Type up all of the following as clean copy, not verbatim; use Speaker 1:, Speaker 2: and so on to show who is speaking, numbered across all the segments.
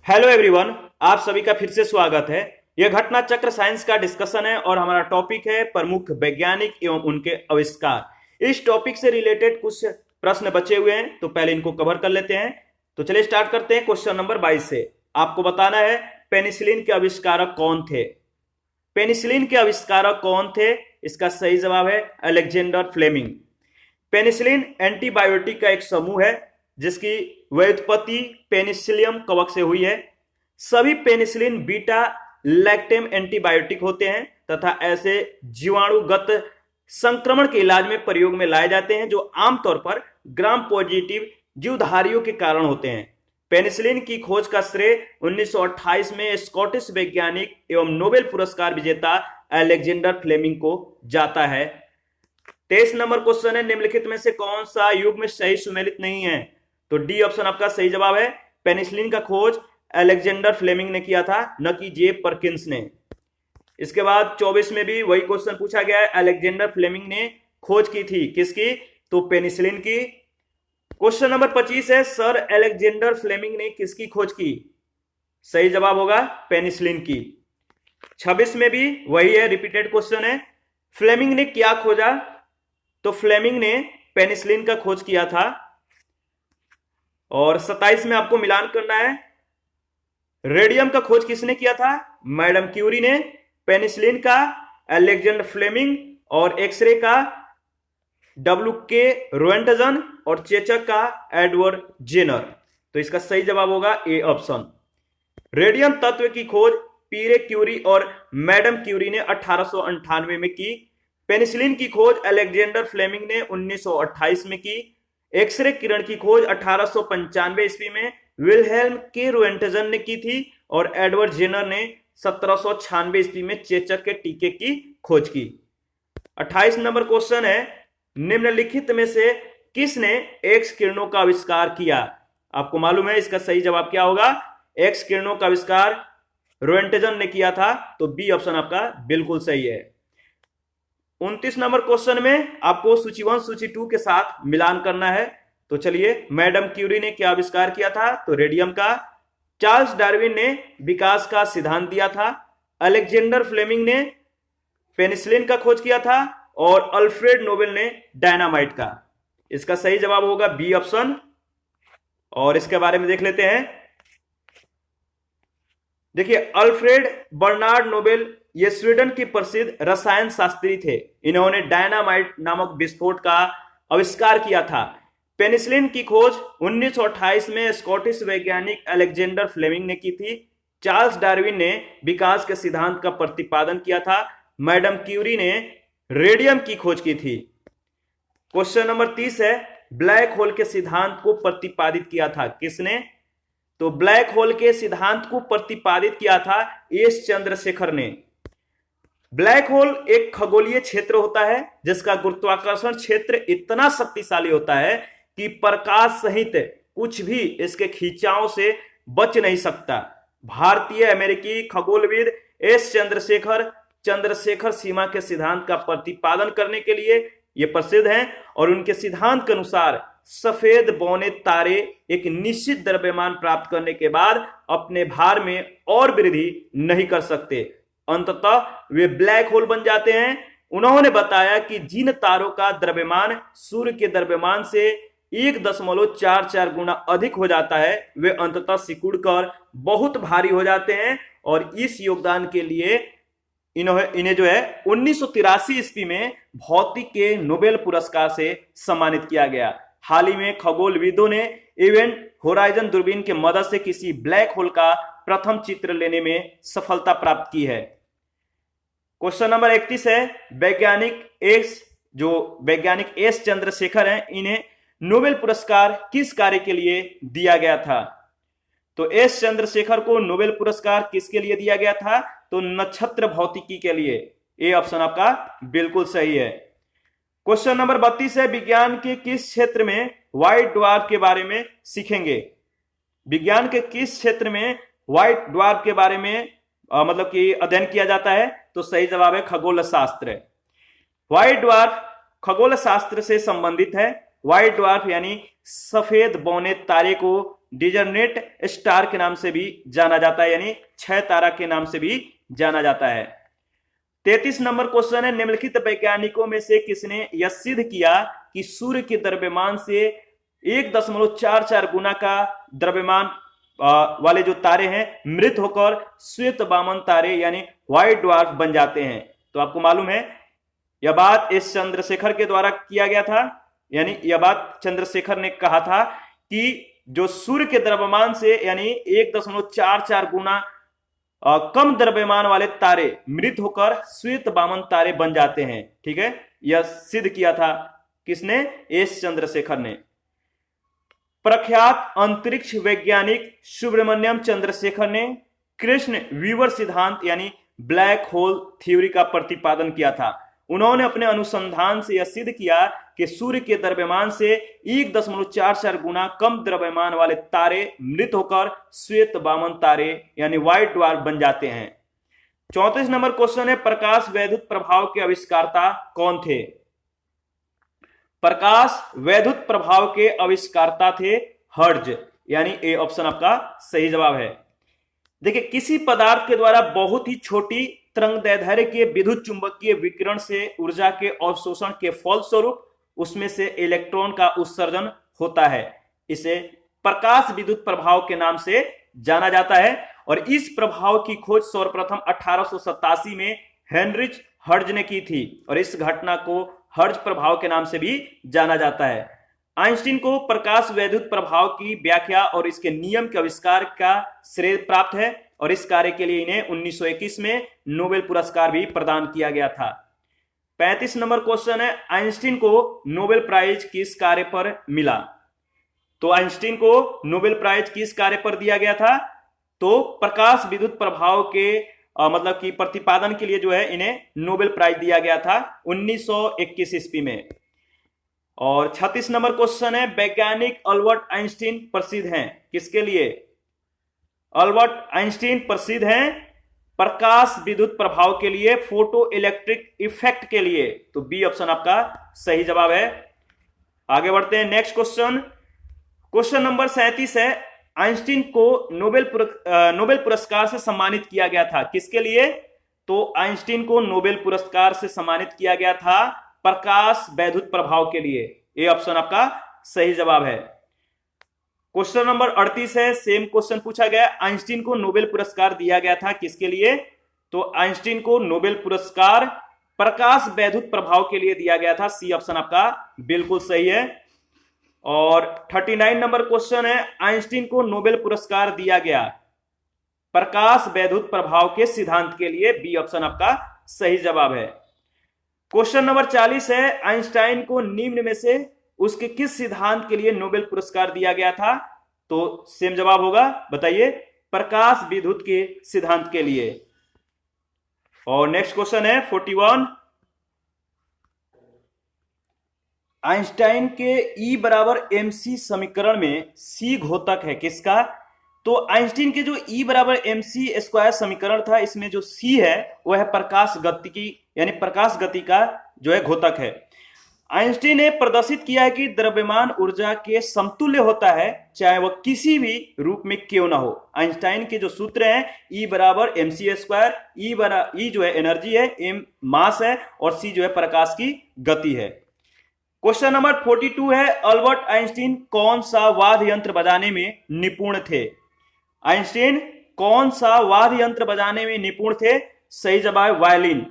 Speaker 1: Hello everyone, आप सभी का फिर से स्वागत है। यह घटना चक्र साइंस का डिस्कशन है और हमारा टॉपिक है प्रमुख वैज्ञानिक एवं उनके आविष्कार। इस टॉपिक से रिलेटेड कुछ प्रश्न बचे हुए हैं, तो पहले इनको कवर कर लेते हैं। तो चलिए स्टार्ट करते हैं क्वेश्चन नंबर 22 से। आपको बताना है पेनिसिलिन के आविष्कारक कौन थे। पेनिसिलिन के आविष्कारक कौन थे? इसका सही जवाब है अलेक्जेंडर फ्लेमिंग। पेनिसिलिन एंटीबायोटिक का एक समूह है जिसकी व्युत्पत्ति पेनिसिलियम कवक से हुई है। सभी पेनिसिलिन बीटा लैक्टेम एंटीबायोटिक होते हैं तथा ऐसे जीवाणुगत संक्रमण के इलाज में प्रयोग में लाए जाते हैं जो आमतौर पर ग्राम पॉजिटिव जीवधारियों के कारण होते हैं। पेनिसिलिन की खोज का श्रेय 1928 में स्कॉटिश वैज्ञानिक एवं नोबेल पुरस्कार विजेता अलेक्जेंडर फ्लेमिंग को जाता है। 23 नंबर क्वेश्चन है, निम्नलिखित में से कौन सा युग्म सही सुमेलित नहीं है? तो डी ऑप्शन आपका सही जवाब है। पेनिसिलिन का खोज अलेक्जेंडर फ्लेमिंग ने किया था, न कि जे परकिंस ने। इसके बाद 24 में भी वही क्वेश्चन पूछा गया है, अलेक्जेंडर फ्लेमिंग ने खोज की थी किसकी? तो पेनिसिलिन की। क्वेश्चन नंबर 25 है, सर अलेक्जेंडर फ्लेमिंग ने किसकी खोज की? सही जवाब होगा पेनिसिलिन की। 26 में भी वही है, रिपीटेड क्वेश्चन है, फ्लेमिंग ने क्या खोजा? तो फ्लेमिंग ने पेनिसिलिन का खोज किया था। और 27 में आपको मिलान करना है, रेडियम का खोज किसने किया था? मैडम क्यूरी ने। पेनिसिलिन का अलेक्जेंडर फ्लेमिंग और एक्सरे का W.K. रोएंटजन और चेचक का एडवर्ड जेनर। तो इसका सही जवाब होगा ए ऑप्शन। रेडियम तत्व की खोज पीरे क्यूरी और मैडम क्यूरी ने 1898 में की। पेनिसिलिन की खोज अलेक्जेंडर फ्लेमिंग ने 1928 में की। एक्सरे किरण की खोज 1895 ईस्वी में विल्हेल्म के रोएंटजन ने की थी और एडवर्ड जेनर ने 1796 ईस्वी में चेचक के टीके की खोज की। 28 नंबर क्वेश्चन है, निम्नलिखित में से किसने एक्स किरणों का आविष्कार किया? आपको मालूम है इसका सही जवाब क्या होगा? एक्स किरणों का आविष्कार रोएंटजन ने किया था, तो बी ऑप्शन आपका बिल्कुल सही है। 29 नंबर क्वेश्चन में आपको सूची 1 सूची 2 के साथ मिलान करना है। तो चलिए, मैडम क्यूरी ने क्या आविष्कार किया था? तो रेडियम का। चार्ल्स डार्विन ने विकास का सिद्धांत दिया था। अलेक्जेंडर फ्लेमिंग ने पेनिसिलिन का खोज किया था और अल्फ्रेड नोबेल ने डायनामाइट का। इसका सही जवाब होगा बी ऑप्शन। और इसके बारे में देख लेते हैं। देखिए, अल्फ्रेड बर्नार्ड नोबेल ये स्वीडन के प्रसिद्ध रसायन शास्त्री थे। इन्होंने डायनामाइट नामक विस्फोट का आविष्कार किया था। पेनिसिलिन की खोज 1928 में स्कॉटिश वैज्ञानिक अलेक्जेंडर फ्लेमिंग ने की थी। चार्ल्स डार्विन ने विकास के सिद्धांत का प्रतिपादन किया था। मैडम क्यूरी ने रेडियम की खोज की थी। क्वेश्चन नंबर 30 है, ब्लैक होल के सिद्धांत को प्रतिपादित किया था किसने? तो ब्लैक होल के सिद्धांत को प्रतिपादित किया था एस चंद्रशेखर ने। ब्लैक होल एक खगोलीय क्षेत्र होता है जिसका गुरुत्वाकर्षण क्षेत्र इतना शक्तिशाली होता है कि प्रकाश सहित कुछ भी इसके खिंचाव से बच नहीं सकता। भारतीय अमेरिकी खगोलविद एस चंद्रशेखर सीमा के सिद्धांत का प्रतिपादन करने के लिए ये प्रसिद्ध हैं और उनके सिद्धांत के अनुसार सफेद बौने तारे एक निश्चित द्रव्यमान प्राप्त करने के बाद अपने भार में और वृद्धि नहीं कर सकते, अंततः वे ब्लैक होल बन जाते हैं। उन्होंने बताया कि जिन तारों का द्रव्यमान सूर्य के द्रव्यमान से 1.44 गुना अधिक हो जाता है वे अंततः सिकुड़कर बहुत भारी हो जाते हैं और इस योगदान के लिए इन्हें जो है 1983 ईस्वी में भौतिक के नोबेल पुरस्कार से सम्मानित किया गया। हाल ही में खगोलविदों ने इवेंट होराइजन दूरबीन की मदद से किसी ब्लैक होल का प्रथम चित्र लेने में सफलता प्राप्त की है। क्वेश्चन नंबर 31 है, वैज्ञानिक एस चंद्रशेखर हैं, इन्हें नोबेल पुरस्कार किस कार्य के लिए दिया गया था? तो एस चंद्रशेखर को नोबेल पुरस्कार किसके लिए दिया गया था? तो नक्षत्र भौतिकी के लिए। ए ऑप्शन आपका बिल्कुल सही है। क्वेश्चन नंबर 32 है, विज्ञान के किस क्षेत्र में व्हाइट ड्वार्फ के बारे में सीखेंगे? विज्ञान के किस क्षेत्र में व्हाइट ड्वार्फ के बारे में मतलब कि अध्ययन किया जाता है? तो सही जवाब है खगोल शास्त्र। व्हाइट ड्वार्फ खगोल शास्त्र से संबंधित है व्हाइट ड्वार्फ यानी सफेद बौने तारे को डिजर्नेट स्टार के नाम से भी जाना जाता है, यानी छह तारा के नाम से भी जाना जाता है। 33 नंबर क्वेश्चन है, निम्नलिखित वैज्ञानिकों में से किसने यह सिद्ध किया कि सूर्य के द्रव्यमान से 1.44 गुना का द्रव्यमान वाले जो तारे हैं मृत होकर श्वेत वामन तारे यानी व्हाइट ड्वार्फ बन जाते हैं। तो आपको मालूम है यह बात एस चंद्रशेखर के द्वारा किया गया था, यानी यह बात चंद्रशेखर ने कहा था कि जो सूर्य के द्रव्यमान से यानी 1.44 गुना कम द्रव्यमान वाले तारे मृत होकर श्वेत वामन तारे बन जाते हैं। ठीक है, यह सिद्ध किया था किसने? एस चंद्रशेखर ने। प्रख्यात अंतरिक्ष वैज्ञानिक सुब्रमण्यम चंद्रशेखर ने कृष्ण वीवर सिद्धांत यानी ब्लैक होल थ्योरी का प्रतिपादन किया था। उन्होंने अपने अनुसंधान से यह सिद्ध किया कि सूर्य के द्रव्यमान से 1.44 गुना कम द्रव्यमान वाले तारे मृत होकर श्वेत वामन तारे यानी व्हाइट ड्वार्फ बन जाते हैं। 34 नंबर क्वेश्चन है, प्रकाश वैद्युत प्रभाव के आविष्कर्ता कौन थे? प्रकाश वैद्युत प्रभाव के आविष्कर्ता थे हर्ट्ज, यानी ए ऑप्शन आपका सही जवाब है। देखिए, किसी पदार्थ के द्वारा बहुत ही छोटी तरंगदैर्ध्य के विद्युत चुंबकीय विकिरण से ऊर्जा के अवशोषण के फलस्वरूप उसमें से इलेक्ट्रॉन का उत्सर्जन होता है, इसे प्रकाश विद्युत प्रभाव के नाम से जाना जाता है। और इस प्रभाव की खोज सर्वप्रथम 1887 में हेनरिच हर्ट्ज ने की थी और इस घटना को हर्ट्ज प्रभाव के नाम से भी जाना जाता है। आइंस्टीन को प्रकाश वैद्युत प्रभाव की व्याख्या और इसके नियम के आविष्कार का श्रेय प्राप्त है और इस कार्य के लिए इन्हें 1921 में नोबेल पुरस्कार भी प्रदान किया गया था। 35 नंबर क्वेश्चन है, आइंस्टीन को नोबेल प्राइज किस कार्य पर मिला? तो आइंस्टीन को नोबेल प्राइज किस कार्य पर दिया गया था? तो प्रकाश विद्युत प्रभाव के मतलब कि प्रतिपादन के लिए जो है इन्हें नोबेल प्राइज दिया गया था 1921 ईस्वी में। और 36 नंबर क्वेश्चन है, वैज्ञानिक अल्बर्ट आइंस्टीन प्रसिद्ध हैं किसके लिए? अल्बर्ट आइंस्टीन प्रसिद्ध हैं प्रकाश विद्युत प्रभाव के लिए, फोटो इलेक्ट्रिक इफेक्ट के लिए। तो बी ऑप्शन आपका सही जवाब है। आगे बढ़ते हैं, नेक्स्ट क्वेश्चन, क्वेश्चन नंबर 37 है, आइंस्टीन को नोबेल पुरस्कार से सम्मानित किया गया था किसके लिए? तो आइंस्टीन को नोबेल पुरस्कार से सम्मानित किया गया था प्रकाश वैद्युत प्रभाव के लिए। ये ऑप्शन आपका सही जवाब है। क्वेश्चन नंबर 38 है, सेम क्वेश्चन पूछा गया, आइंस्टीन को नोबेल पुरस्कार दिया गया था किसके लिए? तो आइंस्टीन को नोबेल पुरस्कार प्रकाश वैद्युत प्रभाव के लिए दिया गया था। सी ऑप्शन आपका बिल्कुल सही है। और 39 नंबर क्वेश्चन है, आइंस्टीन को नोबेल पुरस्कार दिया गया प्रकाश वैद्युत प्रभाव के सिद्धांत के लिए। बी ऑप्शन आपका सही जवाब है। क्वेश्चन नंबर 40 है, आइंस्टाइन को निम्न में से उसके किस सिद्धांत के लिए नोबेल पुरस्कार दिया गया था? तो सेम जवाब होगा, बताइए, प्रकाश विद्युत के सिद्धांत के लिए। और नेक्स्ट क्वेश्चन है 41, आइंस्टाइन के E बराबर mc समीकरण में C घोतक है किसका? तो आइंस्टीन के जो E बराबर mc स्क्वायर समीकरण था, इसमें जो C है वह है प्रकाश गति की यानी प्रकाश गति का जो है घोतक है। आइंस्टीन ने प्रदर्शित किया है कि द्रव्यमान ऊर्जा के समतुल्य होता है चाहे वह किसी भी रूप में क्यों ना हो। आइंस्टाइन के जो सूत्र हैं E बराबर mc स्क्वायर, E जो है एनर्जी है, m मास है और C जो है प्रकाश की गति है। क्वेश्चन नंबर 42 है, अल्बर्ट आइंस्टीन कौन सा वाद्य यंत्र बजाने में निपुण थे? आइंस्टीन कौन सा वाद्य यंत्र बजाने में निपुण थे? सही जवाब वायलिन।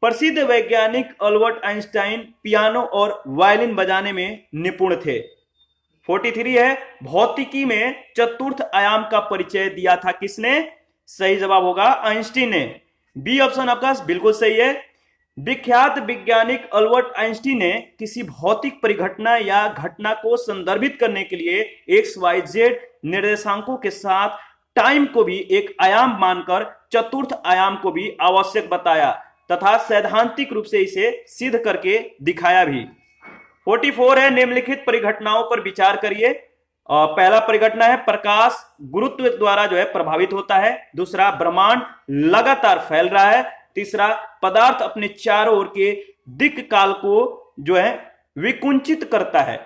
Speaker 1: प्रसिद्ध वैज्ञानिक अल्बर्ट आइंस्टाइन पियानो और वायलिन बजाने में निपुण थे। 43 है, भौतिकी में चतुर्थ आयाम का परिचय दिया था किसने? सही जवाब होगा आइंस्टीन ने। बी ऑप्शन आपका बिल्कुल सही है। विख्यात वैज्ञानिक अल्बर्ट आइंस्टीन ने किसी भौतिक परिघटना या घटना को संदर्भित करने के लिए XYZ निर्देशांकों के साथ टाइम को भी एक आयाम मानकर चतुर्थ आयाम को भी आवश्यक बताया तथा सैद्धांतिक रूप से इसे सिद्ध करके दिखाया भी। 44 है, निम्नलिखित परिघटनाओं पर विचार करिए। पहला परिघटना है प्रकाश गुरुत्व द्वारा जो है प्रभावित होता है। दूसरा, ब्रह्मांड लगातार फैल रहा है। तीसरा, पदार्थ अपने चारों ओर के दिक् काल को जो है विकुंचित करता है।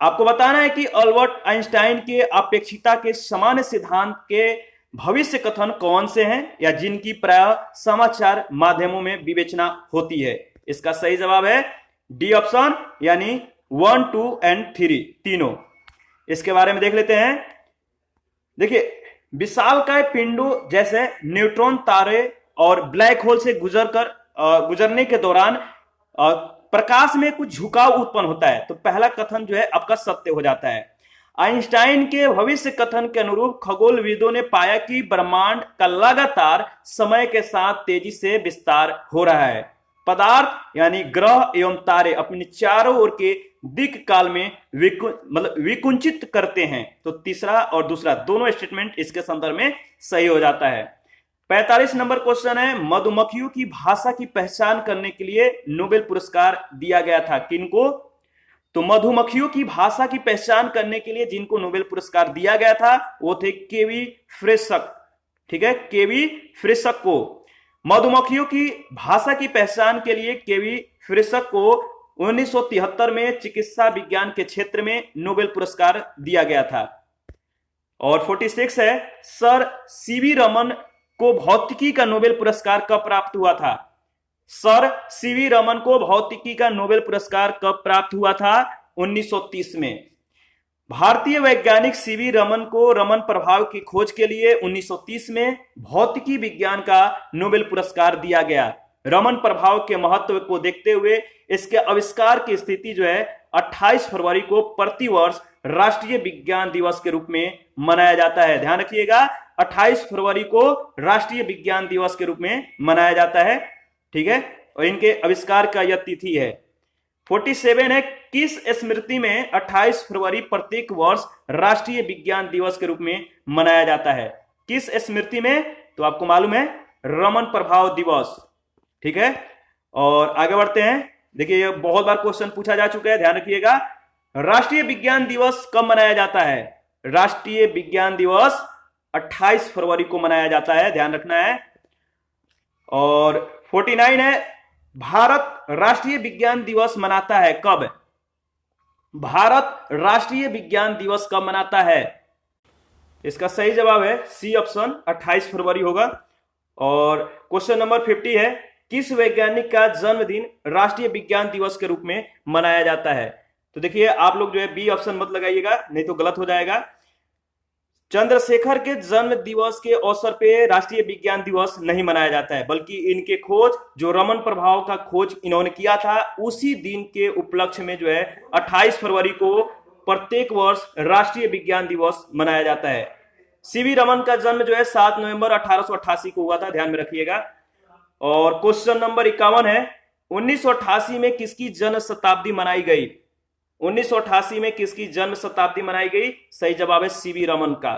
Speaker 1: आपको बताना है कि अल्बर्ट आइंस्टाइन के अपेक्षिता के सामान्य सिद्धांत के भविष्य कथन कौन से हैं या जिनकी प्राय समाचार माध्यमों में विवेचना होती है। इसका सही जवाब है डी ऑप्शन, यानी 1, 2 एंड 3 तीनों। इसके बारे में देख लेते हैं। देखिए, विशालकाय पिंडों जैसे न्यूट्रॉन तारे और ब्लैक होल से गुजरने के दौरान प्रकाश में कुछ झुकाव उत्पन्न होता है। तो पहला कथन जो है आपका सत्य हो जाता है। आइंस्टाइन के भविष्य कथन के अनुरूप खगोलविदों ने पाया कि ब्रह्मांड का लगातार समय के साथ तेजी से विस्तार हो रहा है। पदार्थ यानी ग्रह एवं तारे अपने चारों ओर के दिक् काल में विकुंचित करते हैं। तो तीसरा और दूसरा दोनों स्टेटमेंट इसके संदर्भ में सही हो जाता है। 45 नंबर क्वेश्चन है, मधुमक्खियों की भाषा की पहचान करने के लिए नोबेल पुरस्कार दिया गया था किनको? तो मधुमक्खियों की भाषा की पहचान करने के लिए जिनको नोबेल पुरस्कार दिया गया था वो थे केवी फ्रेशक। ठीक है, केवी फ्रेशक को मधुमक्खियों की भाषा की पहचान के लिए केवी फ्रेशक को 1973 में चिकित्सा विज्ञान के क्षेत्र में नोबेल पुरस्कार दिया गया था। और 46 है, सर सीवी रमन को भौतिकी का नोबेल पुरस्कार कब प्राप्त हुआ था? सर सीवी रमन को भौतिकी का नोबेल पुरस्कार कब प्राप्त हुआ था? 1930 में। भारतीय वैज्ञानिक सीवी रमन को रमन प्रभाव की खोज के लिए 1930 में भौतिकी विज्ञान का नोबेल पुरस्कार दिया गया। रमन प्रभाव के महत्व को देखते हुए इसके आविष्कार की स्थिति जो है 28 फरवरी को प्रतिवर्ष राष्ट्रीय विज्ञान दिवस के रूप में मनाया जाता है। ध्यान रखिएगा, 28 फरवरी को राष्ट्रीय विज्ञान दिवस के रूप में मनाया जाता है। ठीक है, और इनके आविष्कार का यह तिथि है। 47 है, किस स्मृति में 28 फरवरी प्रत्येक वर्ष राष्ट्रीय विज्ञान दिवस के रूप में मनाया जाता है? किस स्मृति में? तो आपको मालूम है, रमन प्रभाव दिवस। ठीक है, और आगे बढ़ते हैं। देखिए, यह बहुत बार क्वेश्चन पूछा जा चुका है, ध्यान रखिएगा। राष्ट्रीय विज्ञान दिवस कब मनाया जाता है? राष्ट्रीय विज्ञान दिवस 28 फरवरी को मनाया जाता है, ध्यान रखना है। और 49 है, भारत राष्ट्रीय विज्ञान दिवस मनाता है कब? भारत राष्ट्रीय विज्ञान दिवस कब मनाता है? इसका सही जवाब है सी ऑप्शन, 28 फरवरी होगा। और क्वेश्चन नंबर 50 है, किस वैज्ञानिक का जन्मदिन राष्ट्रीय विज्ञान दिवस के रूप में मनाया जाता है? तो देखिए, आप लोग जो है बी ऑप्शन मत लगाइएगा, नहीं तो गलत हो जाएगा। चंद्रशेखर के जन्म दिवस के अवसर पे राष्ट्रीय विज्ञान दिवस नहीं मनाया जाता है, बल्कि इनके खोज जो रमन प्रभाव का खोज इन्होंने किया था उसी दिन के उपलक्ष्य में जो है 28 फरवरी को प्रत्येक वर्ष राष्ट्रीय विज्ञान दिवस मनाया जाता है। सीवी रमन का जन्म जो है 7 नवंबर 1888 को हुआ था, ध्यान में रखिएगा। और क्वेश्चन नंबर 51 है, 1988 में किसकी जन्म शताब्दी मनाई गई? 1988 में किसकी जन्म शताब्दी मनाई गई? सही जवाब है सीवी रमन का।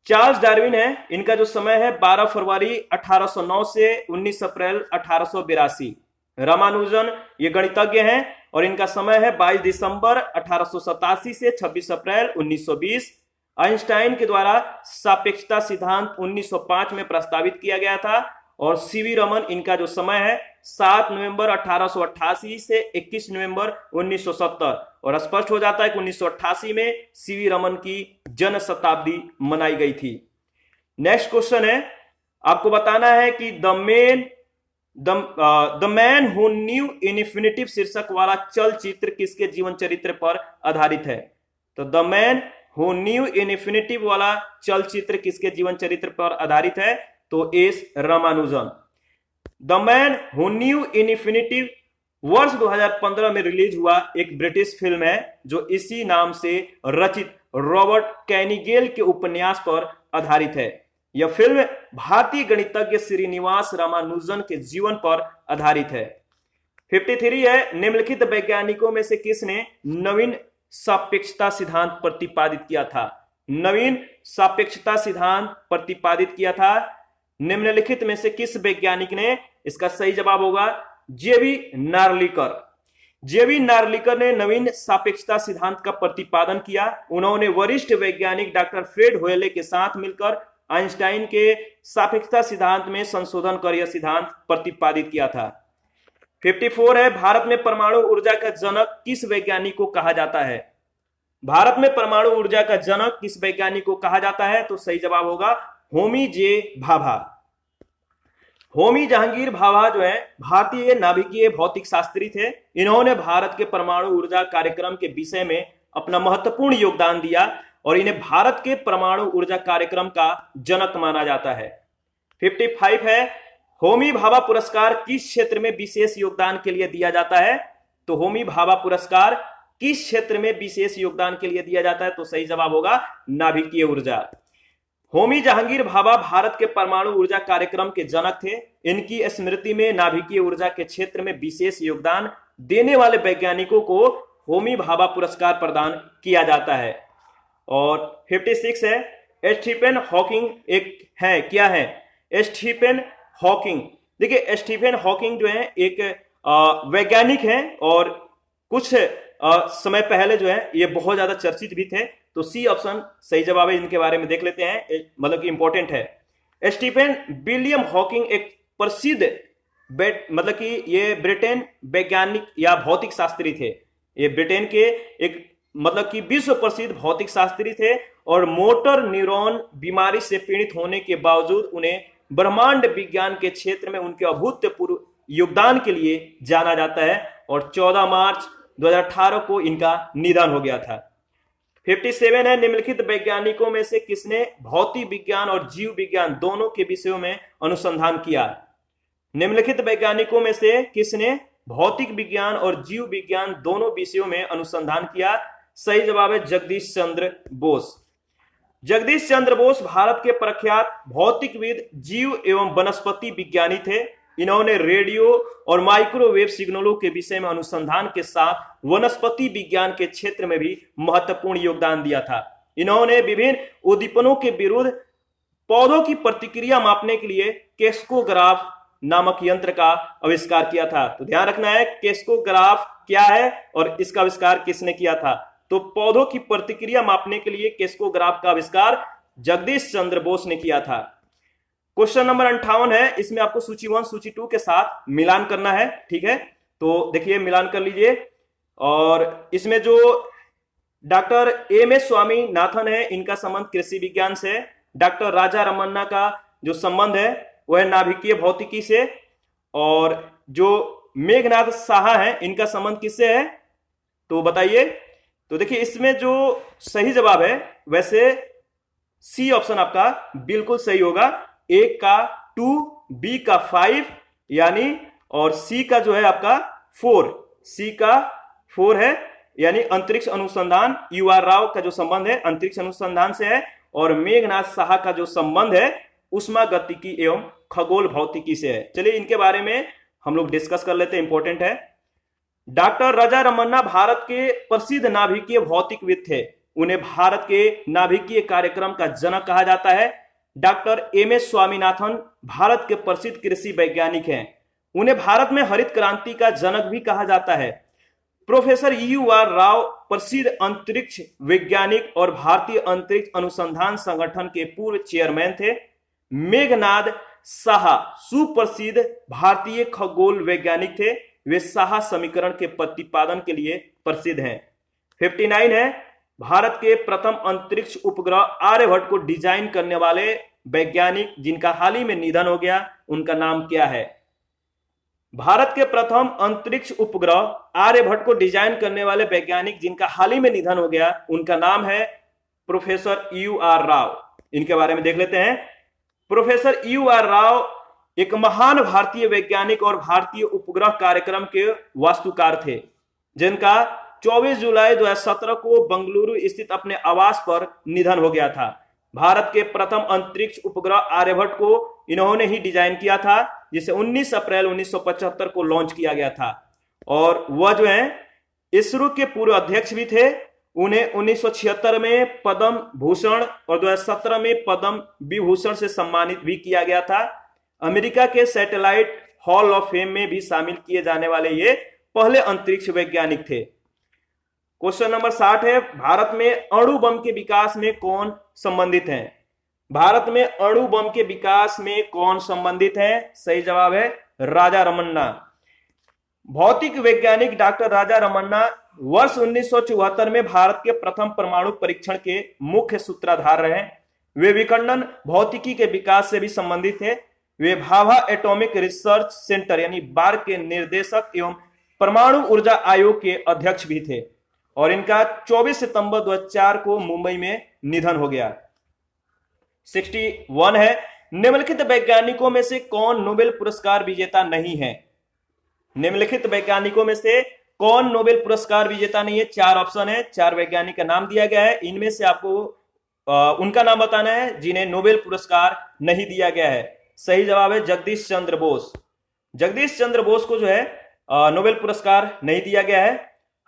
Speaker 1: चार्ल्स डार्विन है, इनका जो समय है 12 फरवरी 1809 से 19 अप्रैल 1882। रामानुजन ये गणितज्ञ हैं और इनका समय है 22 दिसंबर 1887 से 26 अप्रैल 1920। आइंस्टाइन के द्वारा सापेक्षता सिद्धांत 1905 में प्रस्तावित किया गया था। और सीवी रमन, इनका जो समय है 7 नवंबर 1888 से 21 नवंबर 1970। और स्पष्ट हो जाता है कि 1988 में सीवी रमन की जन्म शताब्दी मनाई गई थी। नेक्स्ट क्वेश्चन है, आपको बताना है कि the man who knew infinitive शीर्षक वाला चलचित्र किसके जीवन चरित्र पर आधारित है? तो the man who knew infinitive वाला चलचित्र किसके जीवन चरित्र पर आधारित है? तो S Ramanujan. The man who knew infinitive वर्ष 2015 में रिलीज हुआ एक ब्रिटिश फिल्म है जो इसी नाम से रचित रॉबर्ट कैनिगेल के उपन्यास पर आधारित है। यह फिल्म भारतीय गणितज्ञ श्रीनिवास रामानुजन के जीवन पर आधारित है। 53 है, निम्नलिखित वैज्ञानिकों में से किसने नवीन सापेक्षता सिद्धांत प्रतिपादित किया था? नवीन सापेक्षता सिद्धांत प्रतिपादित किया था निम्नलिखित में से किस वैज्ञानिक ने? इसका सही जवाब होगा जेवी नार्लिकर। जेवी नार्लिकर ने नवीन सापेक्षता सिद्धांत का प्रतिपादन किया। उन्होंने वरिष्ठ वैज्ञानिक डॉक्टर फ्रेड होयले के साथ मिलकर आइंस्टाइन के सापेक्षता सिद्धांत में संशोधन कर यह सिद्धांत प्रतिपादित किया था। 54 है, भारत में परमाणु ऊर्जा का जनक किस वैज्ञानिक को कहा जाता है? भारत में परमाणु ऊर्जा का जनक किस वैज्ञानिक को कहा जाता है? तो सही जवाब होगा होमी जे भाभा। होमी जहांगीर भाभा जो है भारतीय नाभिकीय भौतिक शास्त्री थे। इन्होंने भारत के परमाणु ऊर्जा कार्यक्रम के विषय में अपना महत्वपूर्ण योगदान दिया और इन्हें भारत के परमाणु ऊर्जा कार्यक्रम का जनक माना जाता है। 55 है, होमी भाभा पुरस्कार किस क्षेत्र में विशेष योगदान के लिए दिया जाता है? तो होमी भाभा पुरस्कार किस क्षेत्र में विशेष योगदान के लिए दिया जाता है? तो सही जवाब होगा नाभिकीय ऊर्जा। होमी जहांगीर भाभा भारत के परमाणु ऊर्जा कार्यक्रम के जनक थे। इनकी स्मृति में नाभिकीय ऊर्जा के क्षेत्र में विशेष योगदान देने वाले वैज्ञानिकों को होमी भाभा पुरस्कार प्रदान किया जाता है। और 56 है, स्टीफन हॉकिंग एक है, क्या है? Stephen Hawking. देखिए स्टीफन हॉकिंग जो है एक वैज्ञानिक है और कुछ समय पहले जो है ये बहुत ज्यादा चर्चित भी थे। तो सी ऑप्शन सही जवाब है। इनके बारे में देख लेते हैं, मतलब कि इंपॉर्टेंट है। स्टीफन विलियम हॉकिंग एक प्रसिद्ध मतलब कि ये ब्रिटेन वैज्ञानिक या भौतिक शास्त्री थे। ये ब्रिटेन के एक मतलब कि विश्व प्रसिद्ध भौतिक शास्त्री थे और मोटर न्यूरॉन बीमारी से पीड़ित होने के बावजूद उन्हें ब्रह्मांड विज्ञान के क्षेत्र में उनके अभूतपूर्व योगदान के लिए जाना जाता है और 14 मार्च 2018 को इनका निधन हो गया था। 57 है, निम्नलिखित वैज्ञानिकों में से किसने भौतिक विज्ञान और जीव विज्ञान दोनों के विषयों में अनुसंधान किया? निम्नलिखित वैज्ञानिकों में से किसने भौतिक विज्ञान और जीव विज्ञान दोनों विषयों में अनुसंधान किया? सही जवाब है जगदीश चंद्र बोस। जगदीश चंद्र बोस भारत के प्रख्यात भौतिकविद, जीव एवं वनस्पति विज्ञानी थे। इन्होंने रेडियो और माइक्रोवेव सिग्नलों के विषय में अनुसंधान के साथ वनस्पति विज्ञान के क्षेत्र में भी महत्वपूर्ण योगदान दिया था। इन्होंने विभिन्न उद्दीपनों के विरुद्ध पौधों की प्रतिक्रिया मापने के लिए केस्कोग्राफ नामक यंत्र का आविष्कार किया था। तो ध्यान रखना है केस्कोग्राफ क्या है और इसका आविष्कार किसने किया था? तो पौधों की प्रतिक्रिया मापने के लिए केस्कोग्राफ का आविष्कार जगदीश चंद्र बोस ने किया था। क्वेश्चन नंबर 58 है, इसमें आपको सूची 1 सूची 2 के साथ मिलान करना है, ठीक है? तो देखिए मिलान कर लीजिए। और इसमें जो डॉक्टर एम.एस. स्वामीनाथन है इनका संबंध कृषि विज्ञान से। डॉक्टर राजा रमन्ना का जो संबंध है वह नाभिकीय भौतिकी से। और जो मेघनाथ साहा है इनका संबंध किससे है? तो बताइए। तो देखिए इसमें जो सही जवाब है वैसे सी ऑप्शन आपका बिल्कुल सही होगा। ए का 2, बी का 5 यानी, और सी का जो है आपका 4, सी का 4 है यानी अंतरिक्ष अनुसंधान। UR राव का जो संबंध है अंतरिक्ष अनुसंधान से है और मेघनाथ साहा का जो संबंध है उष्मागतिकी एवं खगोल भौतिकी से है। चलिए इनके बारे में हम लोग डिस्कस कर लेते हैं, इंपॉर्टेंट है। डॉक्टर राजा रमन्ना भारत के प्रसिद्ध नाभिकीय भौतिकविद थे। उन्हें भारत के नाभिकीय कार्यक्रम का जनक कहा जाता है। Doctor MS. स्वामीनाथन भारत के प्रसिद्ध कृषि वैज्ञानिक हैं। उन्हें भारत में हरित क्रांति का जनक भी कहा जाता है। प्रोफेसर UR राव प्रसिद्ध अंतरिक्ष वैज्ञानिक और भारतीय अंतरिक्ष अनुसंधान संगठन के पूर्व चेयरमैन थे। मेघनाथ साहा सुप्रसिद्ध भारतीय खगोल वैज्ञानिक थे। वे साहा समीकरण के प्रतिपादन के लिए प्रसिद्ध हैं। 59 है, भारत के प्रथम अंतरिक्ष उपग्रह आर्यभट्ट को डिजाइन करने वाले वैज्ञानिक जिनका हाल ही में निधन हो गया उनका नाम क्या है? भारत के प्रथम अंतरिक्ष उपग्रह आर्यभट्ट को डिजाइन करने वाले वैज्ञानिक जिनका हाल ही में निधन हो गया उनका नाम है प्रोफेसर UR राव। इनके बारे में देख लेते हैं। प्रोफेसर UR राव एक महान भारतीय वैज्ञानिक और भारतीय उपग्रह कार्यक्रम के वास्तुकार थे, जिनका 24 जुलाई 2017 को बंगलुरु स्थित अपने आवास पर निधन हो गया था। भारत के प्रथम अंतरिक्ष उपग्रह आर्यभट्ट को इन्होंने ही डिजाइन किया था, जिसे 19 अप्रैल 1975 को लॉन्च किया गया था। और वह जो है इसरो के पूर्व अध्यक्ष भी थे। उन्हें 1976 में पद्म भूषण और 2017 में पद्म विभूषण से सम्मानित भी किया गया था। अमेरिका के सैटेलाइट हॉल ऑफ फेम में भी शामिल किए जाने वाले ये पहले अंतरिक्ष वैज्ञानिक थे। क्वेश्चन नंबर 60 है, भारत में अणु बम के विकास में कौन संबंधित है? भारत में अणु बम के विकास में कौन संबंधित है? सही जवाब है राजा रमन्ना। भौतिक वैज्ञानिक डॉक्टर राजा रमन्ना वर्ष 1974 में भारत के प्रथम परमाणु परीक्षण के मुख्य सूत्रधार रहे। वे विखंडन भौतिकी के विकास से भी संबंधित थे। वे भाभा एटॉमिक रिसर्च सेंटर यानी बार के निर्देशक एवं परमाणु ऊर्जा आयोग के अध्यक्ष भी थे और इनका 24 सितंबर 2004 को मुंबई में निधन हो गया। 61 है, निम्नलिखित वैज्ञानिकों में से कौन नोबेल पुरस्कार विजेता नहीं है? निम्नलिखित वैज्ञानिकों में से कौन नोबेल पुरस्कार विजेता नहीं है? 4 ऑप्शन है, 4 वैज्ञानिक का नाम दिया गया है। इनमें से आपको उनका नाम बताना है जिन्हें नोबेल पुरस्कार नहीं दिया गया है। सही जवाब है जगदीश चंद्र बोस। जगदीश चंद्र बोस को जो है नोबेल पुरस्कार नहीं दिया गया है।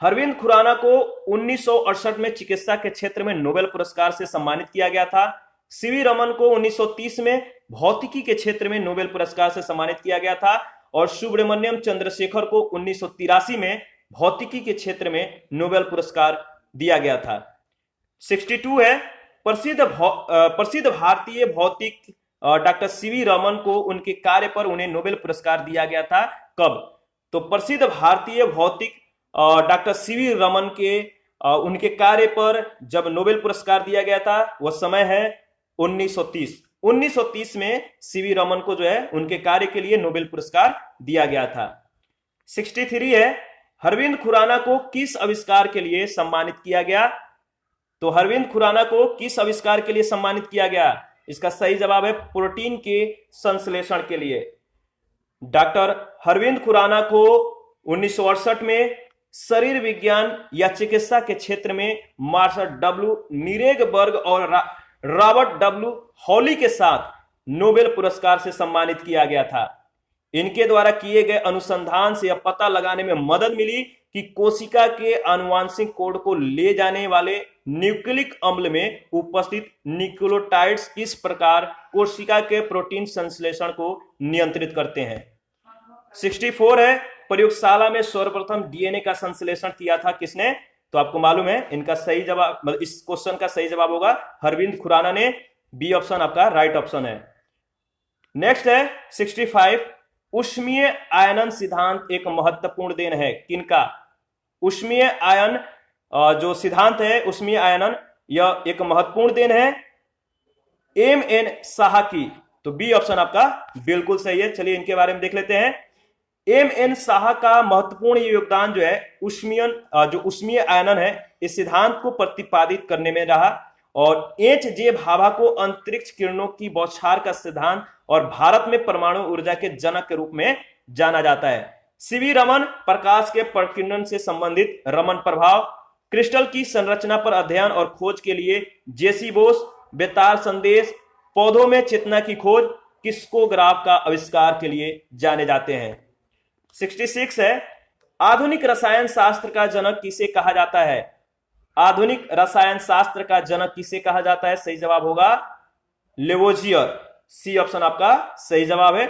Speaker 1: अरविंद खुराना को 1968 में चिकित्सा के क्षेत्र में नोबेल पुरस्कार से सम्मानित किया गया था। सीवी रमन को 1930 में भौतिकी के क्षेत्र में नोबेल पुरस्कार से सम्मानित किया गया था और सुब्रमण्यम चंद्रशेखर को 1983 में भौतिकी के क्षेत्र में नोबेल पुरस्कार दिया गया था। 62 है, प्रसिद्ध भारतीय भौतिक डॉक्टर सीवी रमन को उनके कार्य पर उन्हें नोबेल पुरस्कार दिया गया था। कब? तो प्रसिद्ध भारतीय भौतिक डॉक्टर सीवी रमन के उनके कार्य पर जब नोबेल पुरस्कार दिया गया था वह समय है 1930 में सीवी रमन को जो है उनके कार्य के लिए नोबेल पुरस्कार दिया गया था। 63 है, अरविंद खुराना को किस आविष्कार के लिए सम्मानित किया गया? तो अरविंद खुराना को किस आविष्कार के लिए सम्मानित किया गया? इसका सही जवाब है प्रोटीन के संश्लेषण के लिए। डॉक्टर अरविंद खुराना को 1968 में शरीर विज्ञान या चिकित्सा के क्षेत्र में मार्शल डब्ल्यू नीरेगबर्ग और रॉबर्ट डब्ल्यू हॉली के साथ नोबेल पुरस्कार से सम्मानित किया गया था। इनके द्वारा किए गए अनुसंधान से यह पता लगाने में मदद मिली कि कोशिका के आनुवांशिक कोड को ले जाने वाले न्यूक्लिक अम्ल में उपस्थित न्यूक्लियोटाइड्स किस प्रकार कोशिका के प्रोटीन संश्लेषण को नियंत्रित करते हैं। 64 है, प्रयोगशाला में सर्वप्रथम डीएनए का संश्लेषण किया था किसने? तो आपको मालूम है इनका सही जवाब, मतलब इस क्वेश्चन का सही जवाब होगा अरविंद खुराना ने। बी ऑप्शन आपका राइट ऑप्शन है। नेक्स्ट है 65, ऊष्मीय आयनन सिद्धांत एक महत्वपूर्ण देन है किनका? ऊष्मीय आयन जो सिद्धांत है ऊष्मीय आयनन, यह एक महत्वपूर्ण देन है एम.एन. साहा की। तो बी ऑप्शन आपका बिल्कुल सही है। चलिए इनके बारे में देख लेते हैं। एम.एन. साहा का महत्वपूर्ण योगदान जो है ऊष्मीय आयनन है इस सिद्धांत को प्रतिपादित करने में रहा और एच.जे. भाभा को अंतरिक्ष किरणों की बौछार का सिद्धांत और भारत में परमाणु ऊर्जा के जनक के रूप में जाना जाता है। सीवी रमन प्रकाश के प्रकीर्णन से संबंधित रमन प्रभाव, क्रिस्टल की संरचना पर अध्ययन और खोज के लिए जेसी बोस, बेतार संदेश, पौधों में चेतना की खोज, किस्कोग्राफ का आविष्कार के लिए जाने जाते हैं। 66 है, आधुनिक रसायन शास्त्र का जनक किसे कहा जाता है? आधुनिक रसायन शास्त्र का जनक किसे कहा जाता है? सही जवाब होगा लेवोजियर। सी ऑप्शन आपका सही जवाब है।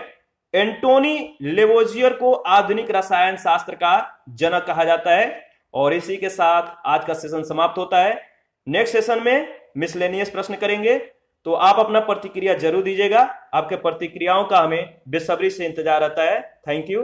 Speaker 1: एंटोनी लेवोजियर को आधुनिक रसायन शास्त्र का जनक कहा जाता है। और इसी के साथ आज का सेशन समाप्त होता है। नेक्स्ट सेशन में मिसलेनियस प्रश्न करेंगे, तो आप अपना प्रतिक्रिया जरूर दीजिएगा। आपके प्रतिक्रियाओं का हमें बेसब्री से इंतजार रहता है। Thank you.